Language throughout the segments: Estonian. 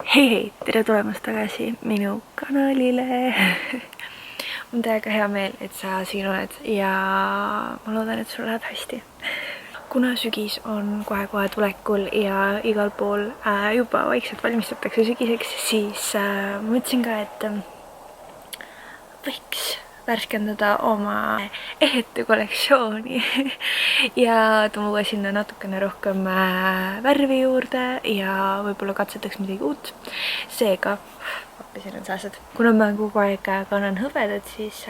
Hei, tere tulemast tagasi minu kanalile. On täiega hea meel, et sa siin oled ja ma loodan, et sul läheb hästi. Kuna sügis on kohe-kohe tulekul ja igal pool juba vaikselt valmistatakse sügiseks, siis ma mõtlesin ka, et võiks värskendada oma ehete kollektsiooni ja tuua sinna natukene rohkem värvi juurde ja võib-olla katsetaks midagi uut. Seega, siin on sääsed. Kuna ma kogu aeg kannan hõbedat, siis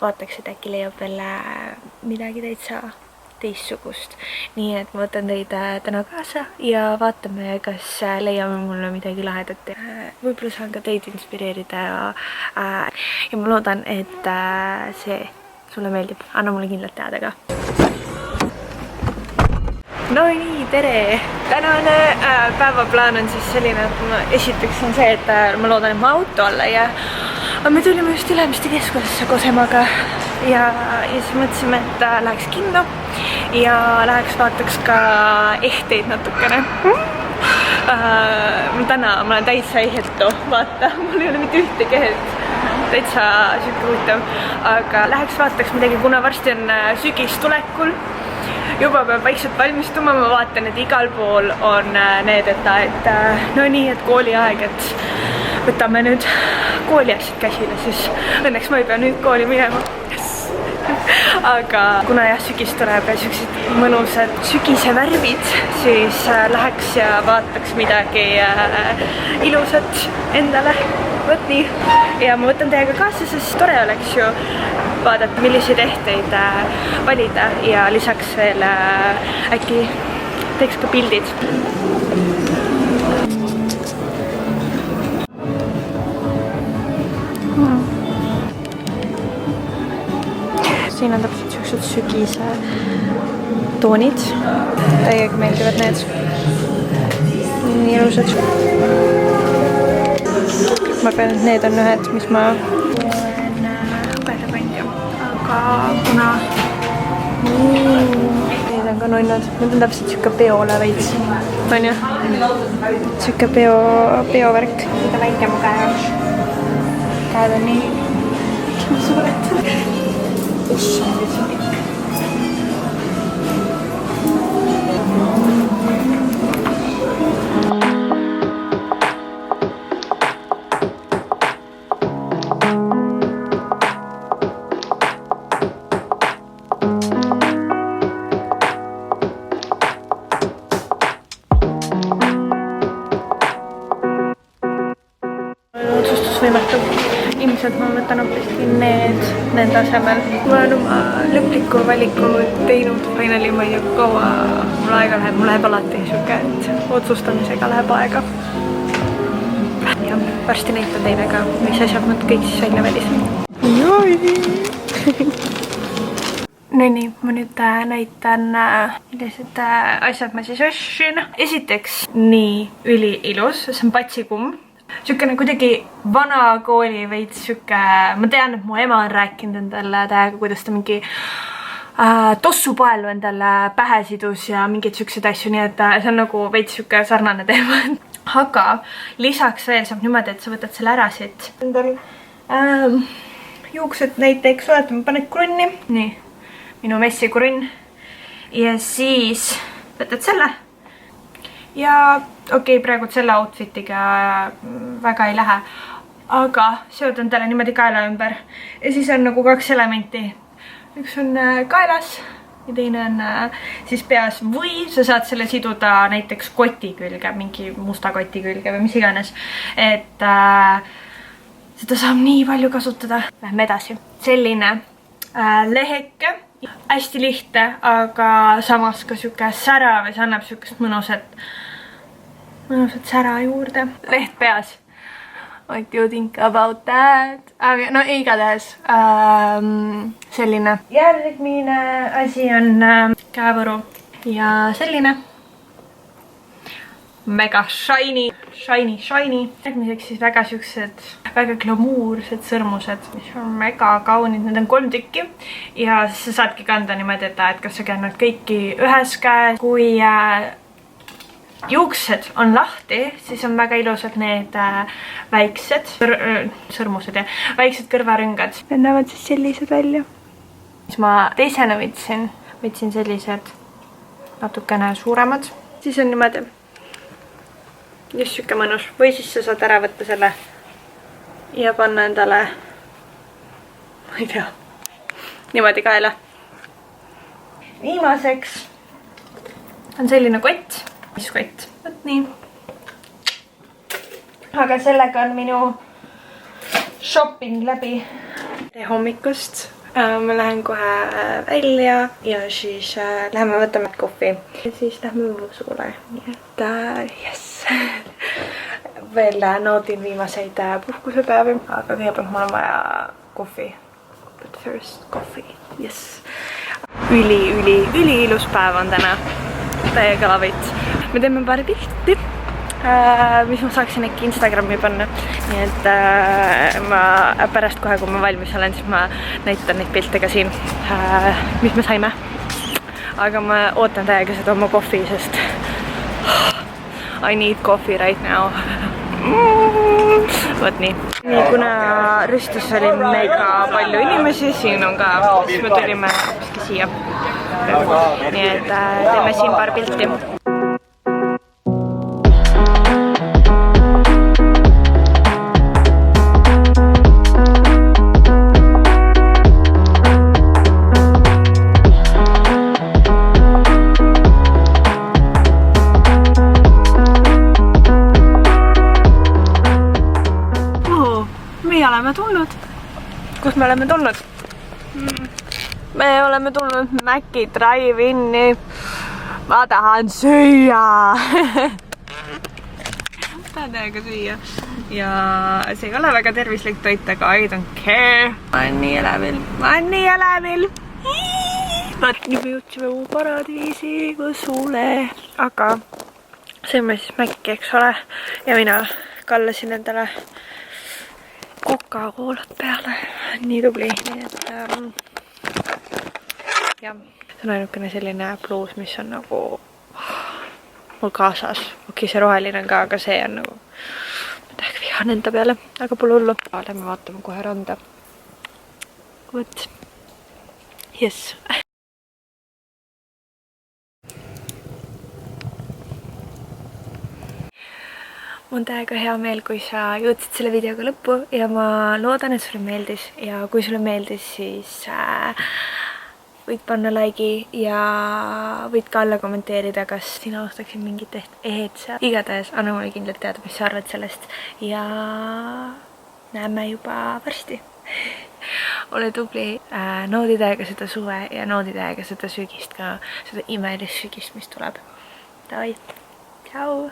vaataks, et äkki leiab veel midagi täitsa teistsugust. Nii et ma võtan teid täna kaasa ja vaatame, kas leiame mulle midagi lahedat. Võib-olla saan ka teid inspireerida ja ma loodan, et see sulle meeldib. Anna mulle kindlalt teada ka. No nii, tere! Tänane päevaplaan on siis selline, et esiteks on see, et ma loodan, et ma auto alla ja me tulime just Ülemiste keskusesse koos emaga ja siis mõtlesime, et läheks kinno ja läheks vaataks ka ehteid natukene. Täna ma olen täitsa ehetu, vaata, mul ei ole mitte ühtegi ehet. Täitsa siuke huvitav, aga läheks vaataks midagi, kuna varsti on sügis tulekul. Juba peab vaikselt valmistuma, ma vaatan, et igal pool on need, et no nii, et kooliaeg, et võtame nüüd kooliasjad käsile, siis õnneks ma ei pea nüüd kooli minema. Aga kuna jah, sügis tuleb ja sellised mõnusad sügise värvid, siis läheks ja vaataks midagi ilusat endale. Võt nii. Ja ma võtan teiega kaasa, sest tore oleks ju vaadata, milliseid ehteid valida ja lisaks veel äkki teeks ka pildid. Siin on täpselt sellised sügise toonid. Täiega meeldivad need. Nii ilusad. Ma arvan, et need on ühed, mis ma olen hõbedakandja. Aga kuna need on ka nonnad. Need on täpselt siuke peole veits. On ju? Siuke peovärk. Mida väike mu käe on. Käed on nii suured. Otsustusvõimetu. Ilmselt ma võtan hoopiski need asemel. Ma olen oma lõpliku valiku teinud finali, ma ei tea kaua mul aega läheb. Mul läheb alati siuke, et otsustamisega läheb aega. Ja varsti näitan teile ka, mis asjad ma kõik siis välja välisin. No nii, ma nüüd näitan, millised asjad ma siis ostsin. Esiteks nii üliilus, see on patsikumm. Siukene kuidagi vana kooli veits siuke, ma tean, et mu ema on rääkinud endale täiega, kuidas ta mingi tossupaelu endale pähe sidus ja mingid siuksed asju, nii et see on nagu veits siuke sarnane teema. Aga lisaks veel saab niimoodi, et sa võtad selle ära siit. Endal juuksed näiteks, ma panen krunni. Nii, minu messi krunn. Ja siis võtad selle. Ja okei, praegu selle outfitiga väga ei lähe, aga seotan talle niimoodi kaela ümber. Ja siis on nagu kaks elementi. Üks on kaelas ja teine on siis peas. Või sa saad selle siduda näiteks koti külge, mingi musta koti külge või mis iganes. Et seda saab nii palju kasutada. Lähme edasi. Selline leheke. Hästi lihtne, aga samas ka siuke sära või see annab siukest mõnusat sära juurde. Leht peas. What do you think about that? Aga no igatahes selline. Järgmine asi on käevõru ja selline. Mega shiny. Järgmiseks siis väga siuksed, väga glamuursed sõrmused, mis on mega kaunid. Need on 3 tükki ja siis sa saadki kanda niimoodi, et kas sa kannad kõiki ühes käes, kui juuksed on lahti, siis on väga ilusad need väiksed sõrmused ja väiksed kõrvarõngad. Need näevad siis sellised välja. Siis ma teisena võtsin sellised natukene suuremad. Siis on niimoodi. Just siuke mõnus. Või siis sa saad ära võtta selle ja panna endale, ma ei tea, niimoodi kaela. Viimaseks on selline kott. Mis kott? Võt nii. Aga sellega on minu shopping läbi. Hommikust ma lähen kohe välja ja siis läheme võtame kohvi. Ja siis lähme Võsule. Nii et yes. Veel naudin viimaseid puhkusepäevi. Aga kõigepealt mul on vaja kohvi. But first coffee. Yes. Üli ilus päev on täna. Täiega lavit. Me teeme paar pilti, mis ma saaksin äkki Instagrami panna. Nii et ma pärast kohe, kui ma valmis olen, siis ma näitan neid pilte ka siin, mis me saime. Aga ma ootan täiega seda oma kohvi, sest I need coffee right now. Võt nii. Nii, kuna rüstus oli mega palju inimesi, siin on ka, siis me tulime hoopiski siia. Nii et teeme siin paar pilti. Oleme tulnud. Kus me oleme tulnud? Me oleme tulnud Maci Drive-inni. Ma tahan süüa. Tahan täiega süüa. Ja see ei ole väga tervislik toit, aga I don't care. Ma olen nii elevil. Nüüd me jõudsime mu paradiisi Võsule. Aga see on siis Maci, eks ole. Ja mina kallasin endale Coca-Colat peale. Nii tubli. Nii et ja, see on ainukene selline pluus, mis on nagu mul kaasas. Okei, see roheline on ka, aga see on nagu ma täiega vihan enda peale, aga pole hullu. Lähme vaatame kohe randa. Võt. Yes. Mul on täiega hea meel, kui sa jõudsid selle videoga lõppu ja ma loodan, et sulle meeldis ja kui sulle meeldis, siis võid panna like'i ja võid ka alla kommenteerida, kas sina ostaksid mingit ehed seal. Igatahes anna mulle kindlalt teada, mis sa arvad sellest ja näeme juba varsti. Ole tubli, naudi täiega seda suve ja naudi täiega seda sügist ka, seda imelist sügist, mis tuleb. Davai, tšau!